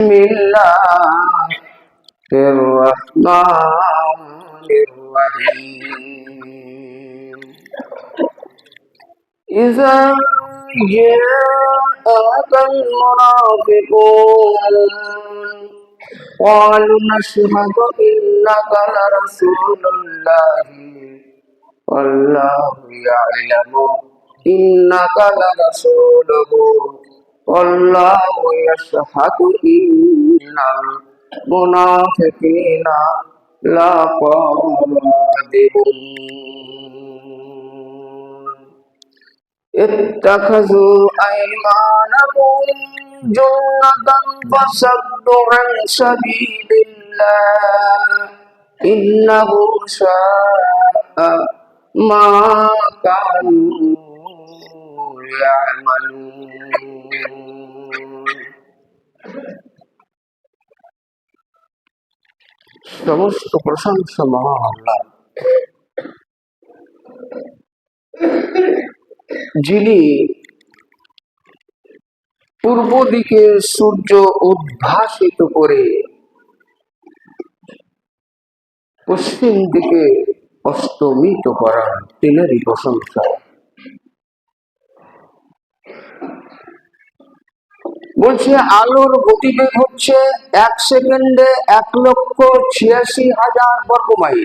بسم الله الرحمن الرحيم إذا جاءك المنافقون قالوا نشهد إنك لرسول الله والله يعلم إنك لرسوله والله يشهد إن المنافقين لكاذبون اتخذوا أيمانهم جنة فصدوا عن سبيل الله إنهم ساء ما كانوا يعملون সমস্ত প্রশংসা মহান আল্লাহ, যিনি পূর্ব দিকে সূর্য উদ্ভাসিত করে পশ্চিম দিকে অস্তমিত করার তিনেরই প্রশংসা। বলছে আলোর গতিবেগ হচ্ছে 1 সেকেন্ডে 1,86,000 বর্গমাইল।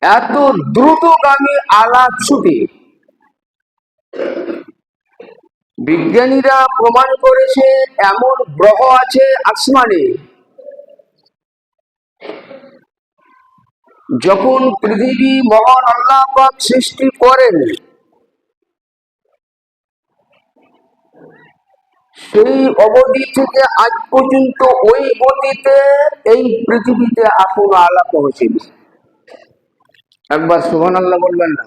এত দ্রুতগামী আলা ছুটি বিজ্ঞানীরা প্রমাণ করেছে এমন গ্রহ আছে আসমানে, যখন পৃথিবী মহান আল্লাহ পাক সৃষ্টি করেন সেই অবধি থেকে আজ পর্যন্ত ওই গতিতে এই পৃথিবীতে এখনো আলা পৌঁছেনি। একবার সুবহানাল্লাহ বলবেন না?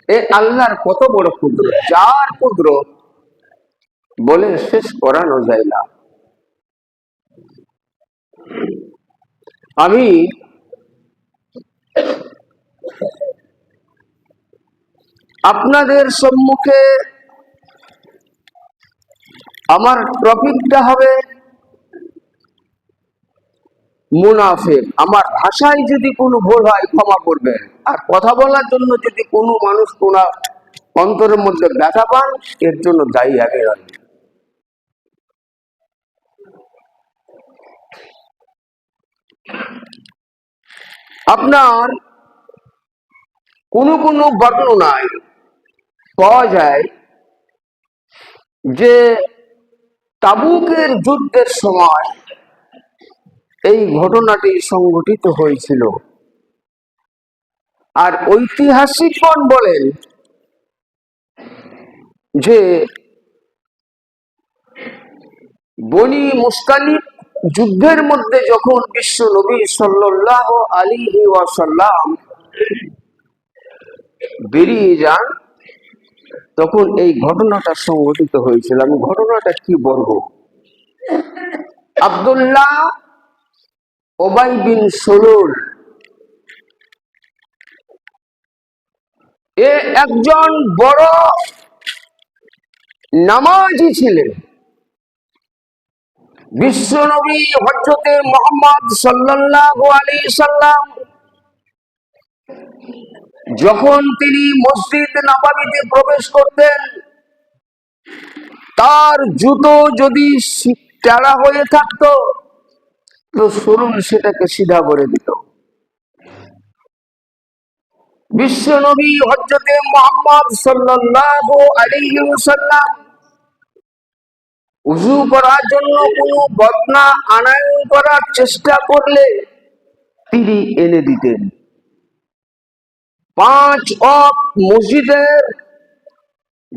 এ আল্লাহর কত বড় কুদরত, যার কুদরত বলে শেষ করানো যায় না। আমি আপনাদের সম্মুখে আমার টপিকটা হবে মুনাফিক। আমার ভাষায় যদি কোনো ভুল হয় ক্ষমা করবেন, আর কথা বলার জন্য যদি কোনো মানুষ কোন অন্তরের মধ্যে ব্যথা পান, এর জন্য দায়ী আগে রয়। আপনার কোনো কোনো বর্ণনায় পাওয়া যায় যে তাবুকের যুদ্ধের সময় এই ঘটনাটি সংঘটিত হয়েছিল। আর ঐতিহাসিকগণ বলেন যে বনি মুস্তালিক যুদ্ধের মধ্যে যখন বিশ্ব নবী সাল্লাল্লাহু আলাইহি ওয়াসাল্লাম বেরিয়ে যান, তখন এই ঘটনাটা সংঘটিত হয়েছিল। আমি ঘটনাটা কি বলবো? আব্দুল্লাহ ওবাই বিন সুলুল এ একজন বড় নামাজি ছিলেন। বিশ্বনবী হযরতে মুহাম্মদ সাল্লাল্লাহু আলাইহি সাল্লাম যখন তিনি মসজিদ নববীতে প্রবেশ করতেন, তার জুতো যদি টেরা হয়ে থাকতো তো সুলুল সেটাকে সিধা করে দিত। বিশ্বনবী হযরতে মুহাম্মদ সাল্লাল্লাহু আলাইহি ওয়াসাল্লাম উযু করার জন্য কোনো বদনা আনায়ন করার চেষ্টা করলে তিনি এনে দিতেন। 5 ওয়াক্ত মসজিদের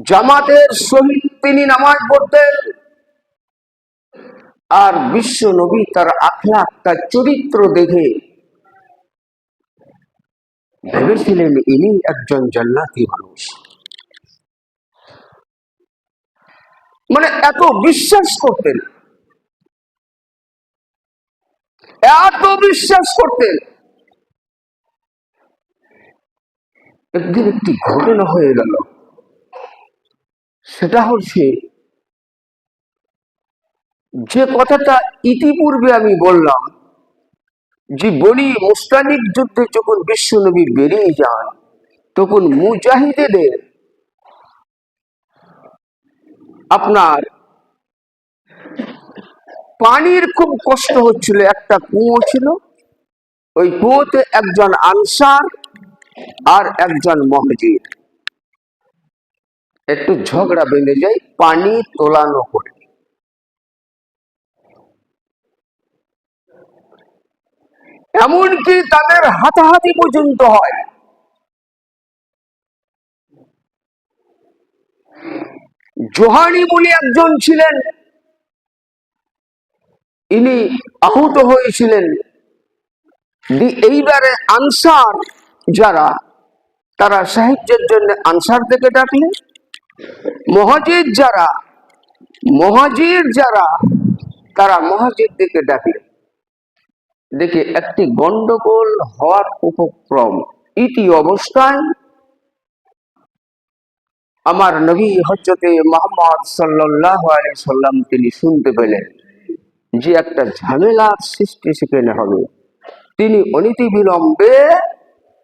জামাতের সহিত তিনি নামাজ পড়তেন। আর বিশ্ব নবী তার আখলাক, তার চরিত্র দেখে ভেবেছিলেন ইনি একজন জান্নাতি মানুষ। মানে এত বিশ্বাস করতেন, এত বিশ্বাস করতেন। একদিন একটি ঘটনা হয়ে গেল। সেটা হচ্ছে যে কথাটা ইতিপূর্বে আমি বললাম, যে বনি মুস্তালিক যুদ্ধে যখন বিশ্বনবী বেরিয়ে যান, তখন মুজাহিদেদের আপনার পানির খুব কষ্ট হচ্ছিল। একটা কুয়ো ছিল, ওই কুয়োতে একজন আনসার আর একজন মুহাজির একটু ঝগড়া বেঁধে যায় পানি তোলানো করে। এমনকি তাদের হাতাহাতি পর্যন্ত হয়। জোহানি বলে একজন ছিলেন, ইনি আহত হয়েছিলেন। এইবারে আনসার যারা, তারা সাহায্যের জন্য আনসার থেকে ডাকলেন। মহাজির যারা তারা মহাজির দিকে ডাকলেন। দেখে একটি গন্ডগোল হওয়ার উপক্রম। ইতি অবস্থায় আমার নবী হযরতে মুহাম্মদ সাল্লাল্লাহু আলাইহি সাল্লাম তিনি শুনতে পেলেন যে একটা ঝামেলার সৃষ্টি সেখানে হবে। তিনি অনতি বিলম্বে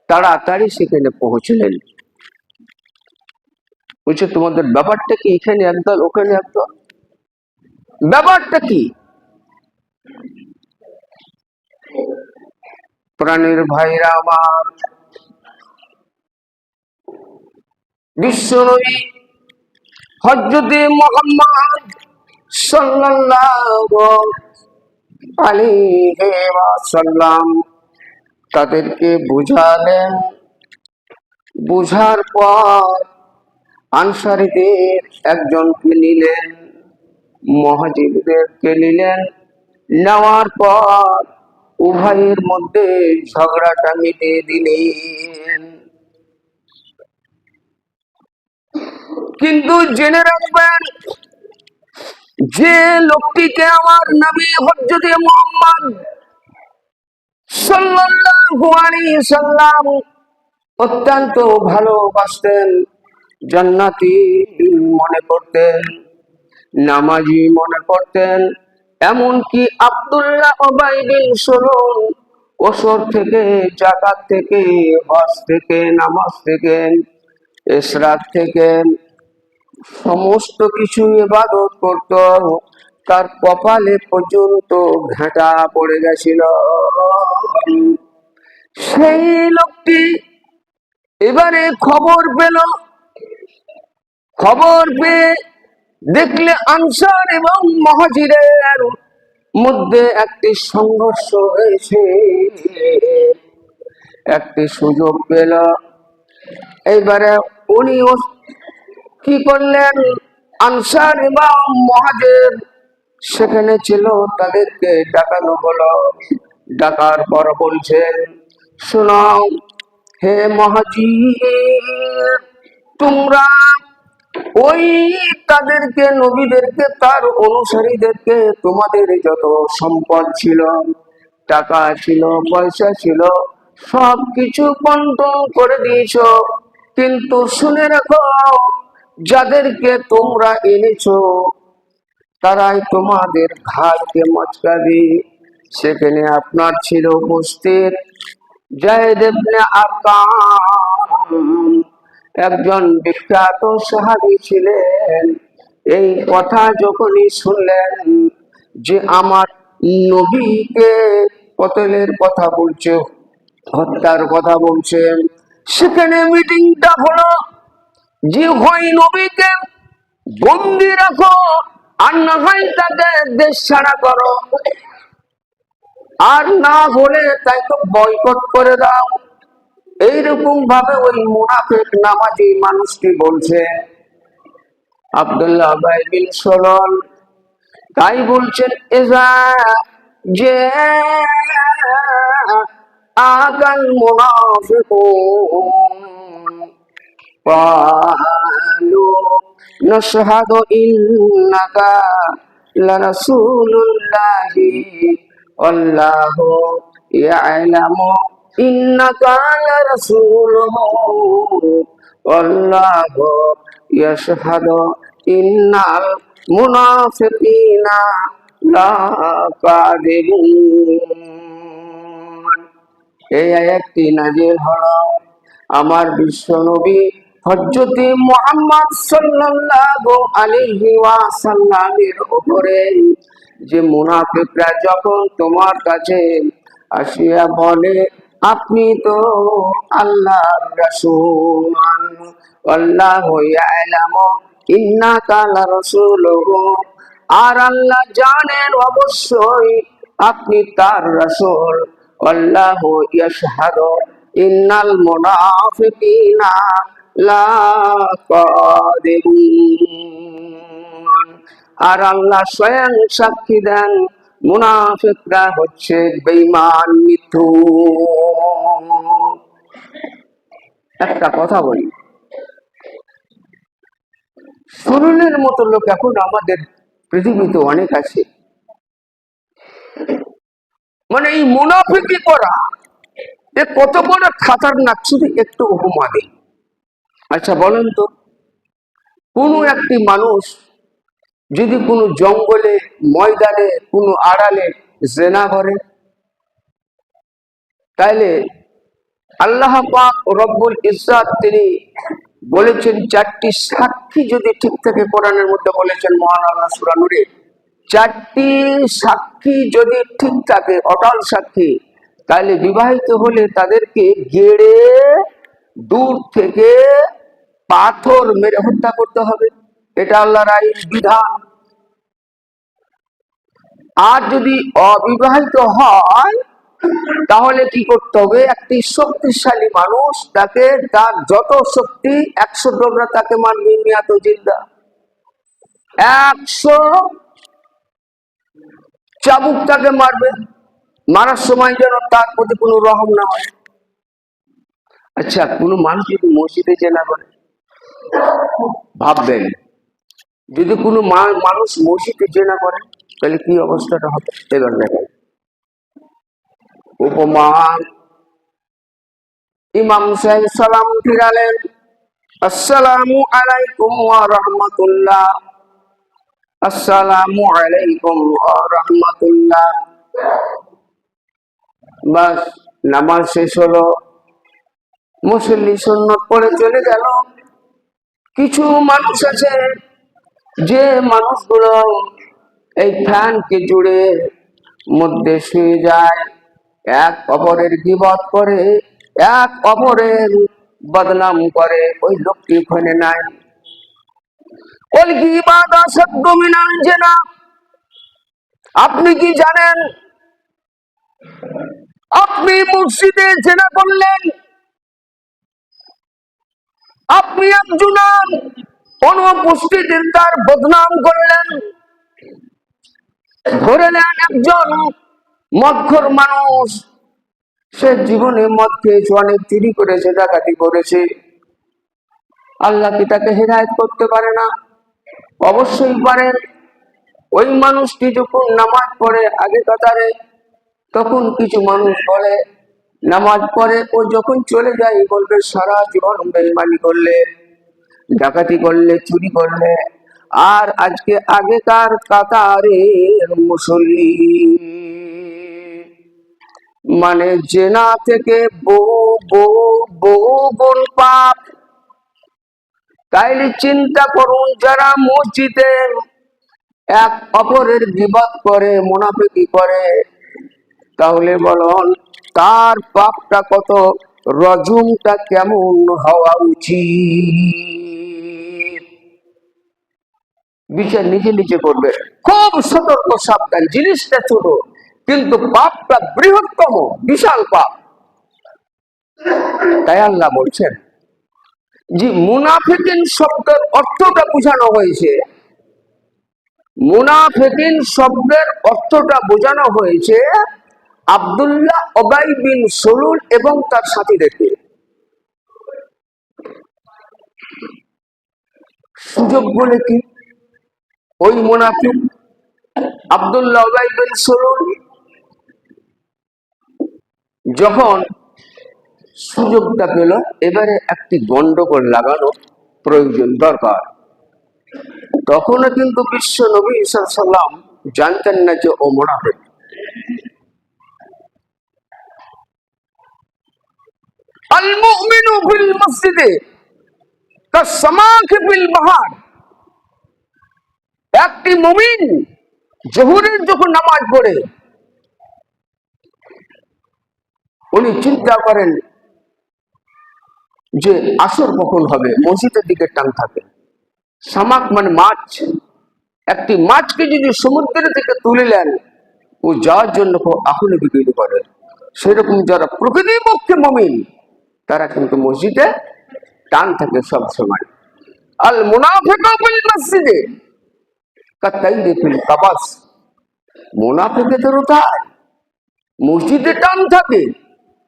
তাড়াতাড়ি সেখানে পৌঁছলেন। বলছে, তোমাদের ব্যাপারটা কি? এখানে একদল, ওখানে একদল, ব্যাপারটা কি? প্রাণের ভাইরা আমার, বিশ্বনবী হযরতে মুহাম্মদ সাল্লাল্লাহু আলাইহি ওয়াসাল্লাম তাদেরকে বুঝালেন। বুঝার পর আনসারীদের একজনকে নিলেন, মুহাজিরদেরকে নিলেন। নেওয়ার পর উভয়ের মধ্যে ঝগড়াটা মিটিয়ে দিলেন। কিন্তু জেনে রাখবেন, যে লোকটিকে আমার নবী হযরতে মুহাম্মদ সাল্লাল্লাহু আলাইহি সাল্লাম অত্যন্ত ভালোবাসতেন, জান্নাতি মনে করতেন, নামাজি মনে করতেন, এমনকি আব্দুল্লাহ উবাই বিন সালুল ওসর থেকে, যাকাত থেকে, হজ থেকে, নামাজ থেকে, ইসরাত থেকে সমস্ত কিছু ইবাদত করত। তার কপালে পর্যন্ত ঘাটা পড়ে গেছিল। সেই লোকটি এবারে খবর পেয়ে দেখলে আনসার এবং মুহাজিরের মধ্যে একটি সংঘর্ষ হয়েছে। একটি সুযোগ পেল। এইবারে উনি কি করলেন, আনসার এবং মুহাজির সেখানে ছিল, তাদেরকে ডাকানো হলো। ডাকার পর বলছেন, শোনাও হে মুহাজির, তোমরা ওই তাদেরকে, নবীদেরকে, তার অনুসারীদেরকে তোমাদের যত সম্পদ ছিল, টাকা ছিল, পয়সা ছিল, সবকিছু বন্টন করে দিয়েছো। কিন্তু শুনে রাখো, যাদেরকে তোমরা এনেছো তারাই তোমাদের ঘাড়কে মচকাবে। সেখানে আপনার ছিল উপস্থিত যায়েদ ইবনে আরকাম, একজন বিখ্যাত সাহাবী ছিলেন। এই কথা যখনই শুনলেন যে আমার নবীকে কতলের কথা বলছে, হত্যার কথা বলছেন, সেখানে মিটিংটা হলো যে হয় নবীকে বন্দি রাখো, আর না হয় তাকে দেশ ছাড়া করো, আর না হলে তাই তো বয়কট করে দাও। এইরকম ভাবে ওই মুনাফিক নামাজি মানুষটি বলছে। আব্দুল্লাহ বিন সালুল তাই বলছেন, এজা যে আকাল মুনাফিকুন قالوا نشهد إنك لرسول الله والله يعلم إنك لرسوله والله يشهد ইন্নাল মুনাফিকিনা লাকাযিবুন। এই আয়াতটি নাযিল হলো আমার বিশ্ব নবী হযরত মুহাম্মদ সাল্লাল্লাহু আলাইহি ওয়াসাল্লামের উপরে, যে মুনাফিকরা যখন তোমার কাছে আসিয়া বলে আপনি তো আল্লাহর রাসূল, আল্লাহু ইয়ালামু ইন্নাকা লারাসূলুহু, আর আল্লাহ জানেন অবশ্যই আপনি তার রাসূল। আল্লাহু ইয়াশহাদু ইন্নাল মুনাফিকিনা লাকাযিবুন, আর আল্লাহ স্বয়ং সাক্ষী দেন মুনাফিকরা হচ্ছে বেঈমান, মিথ্যু। একটা কথা বলি, সুরুলের মতো লোক এখন আমাদের পৃথিবীতে অনেক আছে। মানে এই মুনাফিকি করা এ কত বড় খাতারনাক, শুধু একটু উপমা দিই। আচ্ছা বলেন তো, কোন একটি মানুষ যদি কোনো জঙ্গলে, ময়দানে, কোনো আড়ালে জেনা করে, তাইলে আল্লাহ পাক রব্বুল ইজ্জত তিনি বলেছেন চারটি সাক্ষী যদি ঠিক থাকে, কোরআনের মধ্যে বলেছেন মহান আল্লাহ সূরা নূরে, চারটি সাক্ষী যদি ঠিক থাকে, অটল সাক্ষী, তাহলে বিবাহিত হলে তাদেরকে গেড়ে দূর থেকে পাথর মেরে হত্যা করতে হবে। এটা আল্লাহর আইন বিধান। আর যদি অবিবাহিত হয় তাহলে কি করতে হবে, একটি শক্তিশালী মানুষ তাকে, তার যত শক্তি 100 ডোবরা তাকে মারবে, মিয়াত জিন্দা 100 চাবুক তাকে মারবে, মারার সময় যেন তার প্রতি কোনো রহম না হয়। আচ্ছা, কোনো মানুষ যদি মসজিদে জেনা করে, ভাববেন যদি কোনো মানুষ মসজিদে জেনা করে তাহলে কি অবস্থাটা হবে। এবার দেখেন উপমা, ইমাম সাহেব সালাম ফিরালেন, আসসালামু আলাইকুম ওয়া রাহমাতুল্লাহ, আসসালামু আলাইকুম ওয়া রাহমাতুল্লাহ। বাস, নামাজ শেষ হলো, মুসল্লি সুন্নত পড়ে চলে গেল। কিছু মানুষ আছে যে মানুষগুলো এই ফ্যানকে জুড়ে মধ্যে শুয়ে যায়, এক অপরের গীবত করে, এক অপরের বদনাম করে, ওই লোকটি ওখানে নাই। ওই গীবত আসাদ্দু মিনাল জিনা। আপনি কি জানেন, আপনি মসজিদে জিনা করলেন, আপনি একজন অনুপস্থিত তার বদনাম করলেন, ধরে নেন একজন মদখোর মানুষ, সে জীবনে মদ খেয়েছে, অনেক চুরি করেছে, ডাকাতি করেছে, আল্লাহ কি তাকে হেদায়েত করতে পারে না? অবশ্যই পারেন। ওই মানুষটি যখন নামাজ পড়ে আগে কাতারে, তখন কিছু মানুষ বলে, নামাজ পড়ে ও যখন চলে যায় বলবে সারা জীবন বেঈমানি করলে, ডাকাতি করলে, চুরি করলে, আর আজকে আগেকার কাতারের মুসল্লি, মানে জেনা থেকে বহু বহু বহু গুণ পাপ। তাইলে চিন্তা করুন, যারা মসজিদে এক অপরের গীবত করে, মুনাফিকি করে, তাহলে বলুন তার পাপটা কত, রজমটা কেমন হওয়া উচিত। বিচার নিজে নিজে করবে, খুব সতর্ক সাবধান। জিনিসটা ছোট কিন্তু পাপটা বৃহত্তম, বিশাল পাপ। তাই আল্লাহ বলছেন যে মুনাফিকিন শব্দের অর্থটা বোঝানো হয়েছে, মুনাফিকিন শব্দের অর্থটা বোঝানো হয়েছে আব্দুল্লাহ উবাই বিন সুলুল এবং তার সাথীদেরকে। সুযোগ বলে কি, ওই মুনাফিক আব্দুল্লাহ উবাই বিন সুলুল যখন সুযোগটা পেল, এবারে একটি গন্ডগোল লাগানো প্রয়োজন, দরকার। তখনও কিন্তু বিশ্ব নবী সাল্লাম জানতেন না যে ও মুনাফিক। আল মুমিনু ফিল মসজিদে কাসসামাকি ফিল বাহার। একটি মুমিন জোহরের যখন নামাজ পড়ে উনি চিন্তা করেন যে আসর কখন হবে, মসজিদের দিকে টান থাকে। সামাক মানে মাছ, একটি মাছকে যদি সমুদ্রের থেকে তুলে নেন ও যাওয়ার জন্য আকুলে বিকৃত করে, সেরকম যারা প্রকৃতিপক্ষে মুমিন তারা কিন্তু মসজিদে টান থাকে সব সময়। আল মুনাফিকু ফিল মসজিদে কাতাইরি ফিল কাবাস। মুনাফিকদের কোথায়? মসজিদে টান থাকে।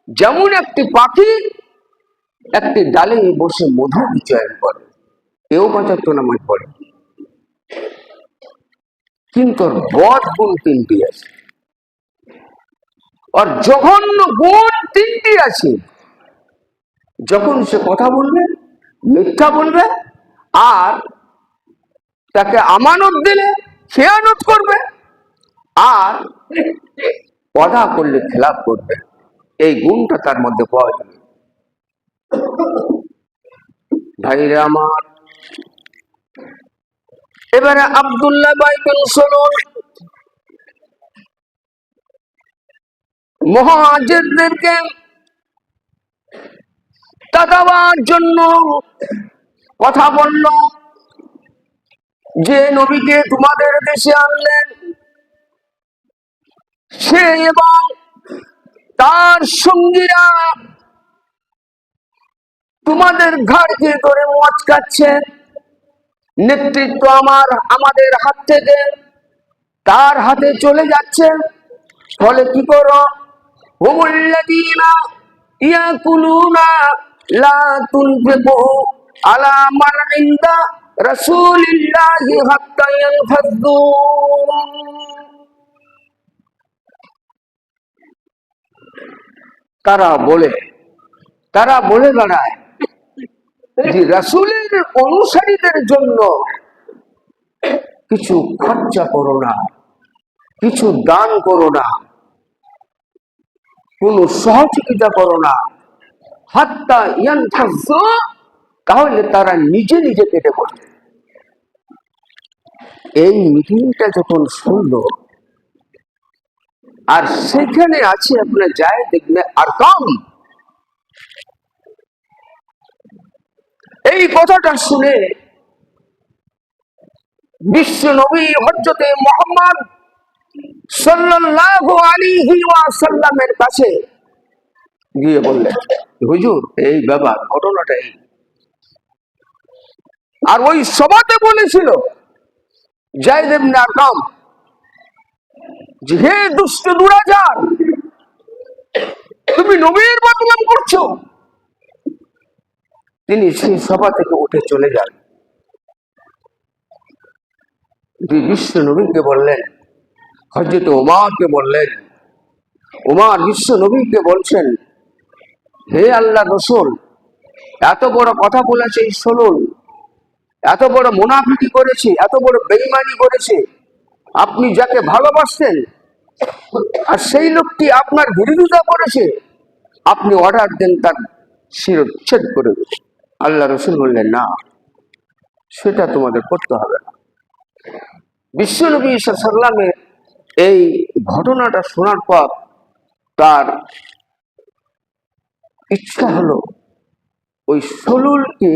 যেমন একটি পাখি একটি ডালে বসে মধু বিচয়ন করে, কেউ 75 নামাজ পড়ে, কিন্তু বদ গুণ 3টি আছে, আর জঘন্য গুণ 3টি আছে। যখন সে কথা বলবে, মিথ্যা বলবে, আর তাকে আমানত দিলে খেয়ানত করবে, আর ওয়াদা করলে খেলাপ করবে। এই গুণটা তার মধ্যে পাওয়া যাবে। ভাইরে আমার, এবারে আব্দুল্লাহ বাইতুল সলুল মুহাজিরদেরকে তাকাবার জন্য কথা বলল যে নবীকে তোমাদের দেশে আনলেন, সে এবং তার সঙ্গীরা তোমাদের ঘাড়কে ধরে মচকাচ্ছে, নেতৃত্ব আমাদের হাত থেকে তার হাতে চলে যাচ্ছে। ফলে কি করো? হুমুল্লাযীনা ইয়াকুলুনা লা তুনফিকু আলা মান ইনদা রাসূলিল্লাহি হাত্তা ইয়ানফাদু। তারা বলে বেড়ায় যে রাসূলের অনুসারীদের জন্য কিছু খরচা করো না, কিছু দান করো না, কোন সহযোগিতা করো না, হাত্তা ইয়ানফাযু, তাহলে তারা নিজে নিজে কেটে পড়বে। এই মিটিংটা যখন শুনলো, আর সেখানে আছে আপনার যায় দেখবে আরকাম, এই কথাটা শুনে বিশ্ব নবী হযরতে মুহাম্মদ সাল্লাল্লাহু আলাইহি ওয়াসাল্লামের কাছে গিয়ে বললেন, হুজুর এই ব্যাপার, ঘটনাটা এই। আর ওই সভাতে বলেছিল যায়েদ ইবনে আরকাম যে, হে দুষ্ট দুরাচার, তুমি নবীর বদনাম করছো। তিনি সেই সভা থেকে উঠে চলে যান। বিশ্ব নবীকে বললেন, হযরত ওমরকে বললেন, ওমর বিশ্ব নবীকে বলছেন, হে আল্লাহ রসুল, এত বড় কথা বলেছে এই সলুল, এত বড় মুনাফিকি করেছে, এত বড় বেঈমানি করেছে, আপনি যাকে ভালোবাসতেন আর সেই লোকটি আপনার বিরোধিতা করেছে, আপনি অর্ডার দেন তার শিরচ্ছেদ করে দেন। আল্লাহ রসুল বললেন, না, সেটা তোমাদের করতে হবে না। বিশ্বনবী সাল্লামের এই ঘটনাটা শোনার পর তার ইচ্ছা হলো ওই সলুলকে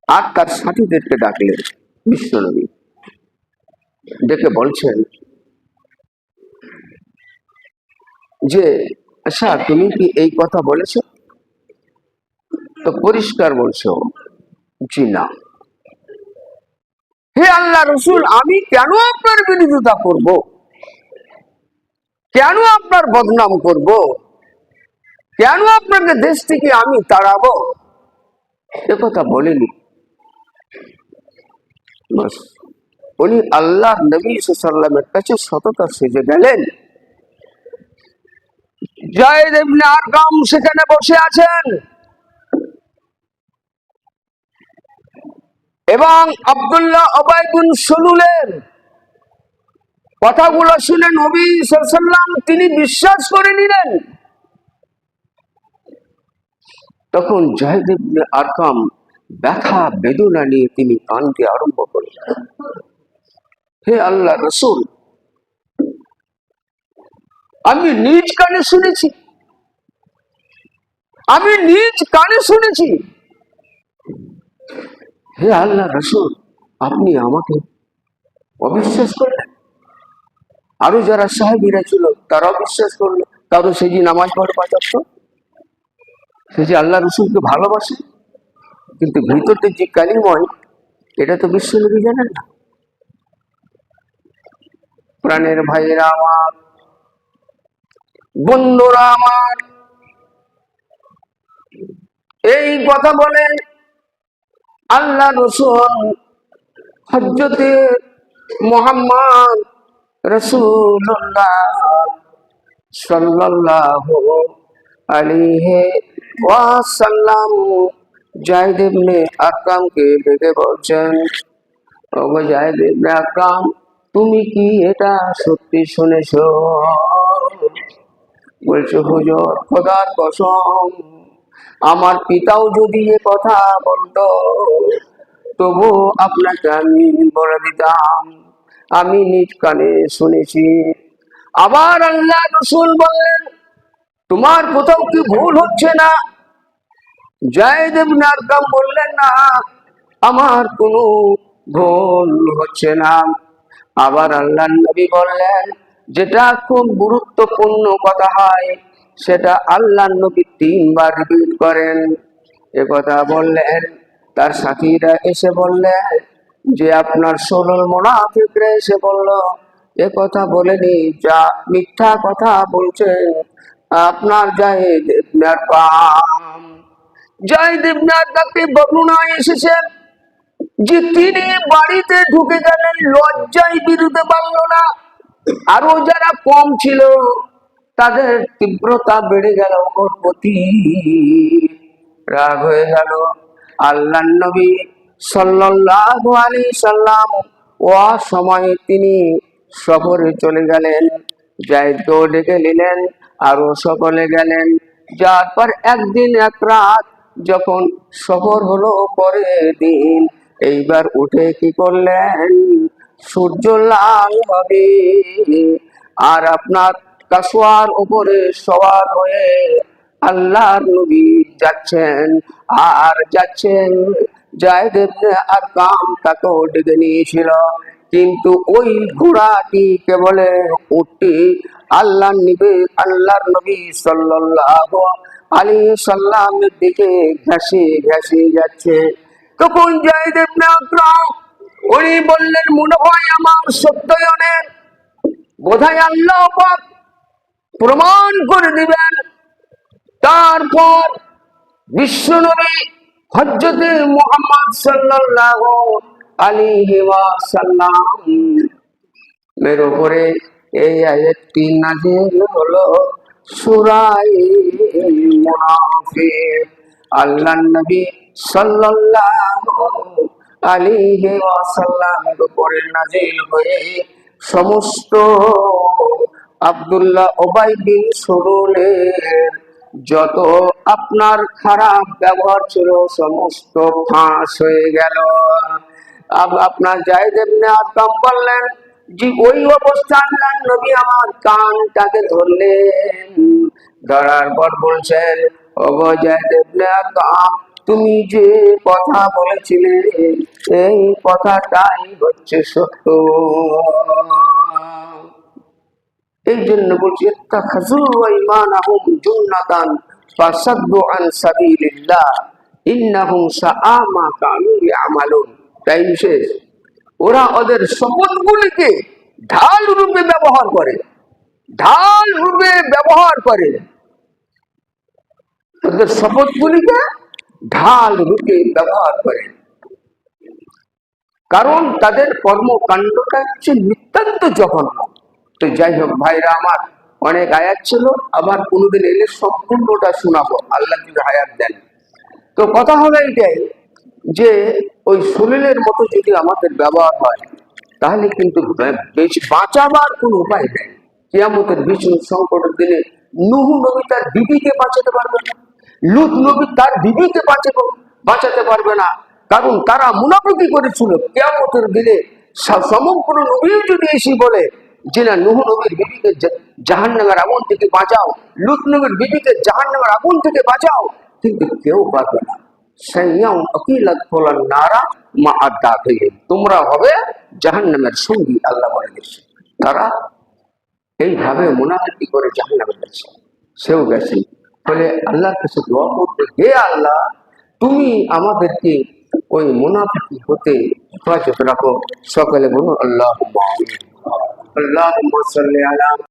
আর তার সাথীদেরকে ডাকলেন। বিশ্বনবী ডেকে বলছেন যে, আচ্ছা তুমি কি এই কথা বলেছ? তো পরিষ্কার বলছো, জি না। হে আল্লাহ রসুল, আমি কেন আপনার বিরোধিতা করব? কেন আপনার বদনাম করব? কেন আপনাকে দেশ থেকে আমি তাড়াবো? একথা বলিনি। উনি আল্লাহ নবী সাল্লামের কাছে সততা সেজে গেলেন। যায়েদ ইবনে আরকাম সেখানে বসে আছেন এবং আব্দুল্লাহ উবাই বিন সলুলের কথাগুলো শুনে নবী সাল্লাল্লাহু আলাইহি ওয়াসাল্লাম তিনি বিশ্বাস করে নিলেন। তখন যায়েদ ইবনে আরকাম ব্যথা বেদনা নিয়ে তিনি কাঁদতে আরম্ভ করলেন, হে আল্লাহ রাসূল, আমি নিজ কানে শুনেছি, আমি নিজ কানে শুনেছি, হে আল্লাহ রাসূল, আপনি আমাকে অবিশ্বাস করলেন। আরো যারা সাহাবীরা ছিল তারাও বিশ্বাস করলো, কারণ সে যে নামাজ পড়ে পাঁচ ওয়াক্ত, সে যে আল্লাহ রসুলকে ভালোবাসে, কিন্তু ভিতরতে যে কালিময়, এটা তো বিশ্বনবী জানেন না। প্রাণের ভাইয়েরা আমার, বন্ধুরা আমার, এই কথা বলে আল্লাহ রসুল হযরতে মুহাম্মদ রাসূলুল্লাহ সাল্লাল্লাহু আলাইহি ওয়াসাল্লাম যায়েদ ইবনে আরকামকে ডেকে বলছেন, ওগো যায়েদ ইবনে আরকাম, তুমি কি এটা সত্যি শুনেছো? বলছে, হুজুর, খোদার কসম, আমার পিতাও যদি এ কথা বলতো তবু আপনাকে আমি বলে দিতাম, আমি নিজ কানে শুনেছি। আবার আল্লাহ রাসূল বললেন, তোমার কোথাও কি ভুল হচ্ছে না? যায়েদ ইবনে আরকাম বললেন, না, আমার কোনো ভুল হচ্ছে না। আবার আল্লাহর নবী বললেন, যেটা খুব গুরুত্বপূর্ণ কথা হয় সেটা আল্লাহর নবী 3 বার রিপিট করেন। এ কথা বললেন, তার সাথীরা এসে বললেন যে আপনার সরল মুনাফিকরা এসে বলল, এ কথা বলেনি, যা মিথ্যা কথা বলছেন আপনার যায়েদ ইবনে আরকাম। যায়েদ ইবনে আরকামকে বর্ণনায় এসেছে যে তিনি বাড়িতে ঢুকে গেলেন, লজ্জায় বিরুদ্ধে পারল না। আরো যারা কম ছিল তাদের তীব্রতা বেড়ে গেল, ওর প্রতি রাগ হয়ে গেল। আল্লাহর নবী সাল্লাল্লাহু আলাইহি সাল্লাম ও সময়ে তিনি সফরে চলে গেলেন, যায়েদকেও ডেকে নিলেন, আরো সকলে গেলেন। যার পর একদিন এক রাত যখন সফর হলো, পরের দিন এইবার উঠে কি করলেন, সূর্য লাল হবে আর আপনার কাসওয়ার উপরে সওয়ার হয়ে আল্লাহর নবী যাচ্ছেন, আর যাচ্ছেন। যায়েদ ইবনে আরকাম তাকেও ডেকে নিয়েছিল, কিন্তু ওই ঘোড়াটি কেবলে উঠটি আল্লাহর নবী সাল্লাল্লাহু আলাইহি সাল্লামের দিকে ঘেঁষে ঘেঁষে যাচ্ছে। তখন যায়েদ ইবনে আরকাম উনি বললেন, মনে হয় আমার সত্যই অনেক, বোধহয় আল্লাহ পাক প্রমাণ করে দিবেন। তারপর বিশ্বনবী হযরতে মুহাম্মদ সাল্লাল্লাহু আলাইহি ওয়াসাল্লাম এর উপরে এই আয়াতটি নাযিল হলো, সূরা মুনাফিক। আল্লাহর নবী সাল্লাল্লাহু আলাইহি ওয়াসাল্লামের উপরে নাযিল হয়ে সমস্ত আব্দুল্লাহ উবাই বিন সলুলের যত আপনার খারাপ ব্যবহার ছিল সমস্ত ফাঁস হয়ে গেল। আপনার যায়েদ ইবনে আরকাম বললেন যে ওই অবস্থান আল্লাহর নবী আমার কানটাকে ধরলেন, ধরার পর বলছেন, ওগো যায়েদ ইবনে আরকাম, তুমি যে কথা বলেছিলে এই কথাটাই হচ্ছে সত্য। এই জন্য বলছি, ইত্তাখাযু আইমানাহুম জুন্নাতান ফাসাদ্দু আন সাবিলিল্লাহ ইন্নাহুম সাআ মা কানু ইয়ামালুন। তাই বিশেষ ওরা ওদের শপথগুলিকে ঢাল রূপে ব্যবহার করে, ঢাল রূপে ব্যবহার করে, ওদের শপথগুলিকে ঢাল রূপে ব্যবহার করে, কারণ তাদের কর্মকাণ্ডটা হচ্ছে নিতান্ত জঘন্য। তো যাই হোক ভাইরা আমার, অনেক আয়াত ছিল, আবার কোনোদিন এলে সম্পূর্ণটা শোনাবো, আল্লাহ যদি হায়াত দেন। তো কথা হলো এইটাই যে ওই সলিলের মতো যদি আমাদের ব্যবহার হয় তাহলে কিন্তু বেশি বাঁচাবার কোনো উপায় নেই। কিয়ামতের ভীষণ সংকটের দিনে নূহ নবী তার বিবিকে বাঁচাতে পারবে না, লূত নবী তার বিবিকে বাঁচাতে পারবে না, কারণ তারা মুনাফিকি করেছিল। কিয়ামতের দিনে সমগ্র নবী যদি এসে বলে যে না নূহ নবীর বিবিকে জাহান্নামের আগুন থেকে বাঁচাও, লূত নবীর বিবিকে জাহান্নামের আগুন থেকে বাঁচাও, কিন্তু কেউ পারবে না। তোমরা হবে জাহান্নামের সঙ্গী, আল্লাহ বলে দিচ্ছে। তারা এইভাবে মুনাফিকি করে জাহান্নামে গেছে, সেও গেছে। ফলে আল্লাহর কাছে দোয়া করতে, হে আল্লাহ তুমি আমাদেরকে ওই মুনাফিকি হতে হেফাজত রাখো। সকলে বলুন আল্লাহুম্মা আমিন। আল্লাহুম্মা সাল্লি আলা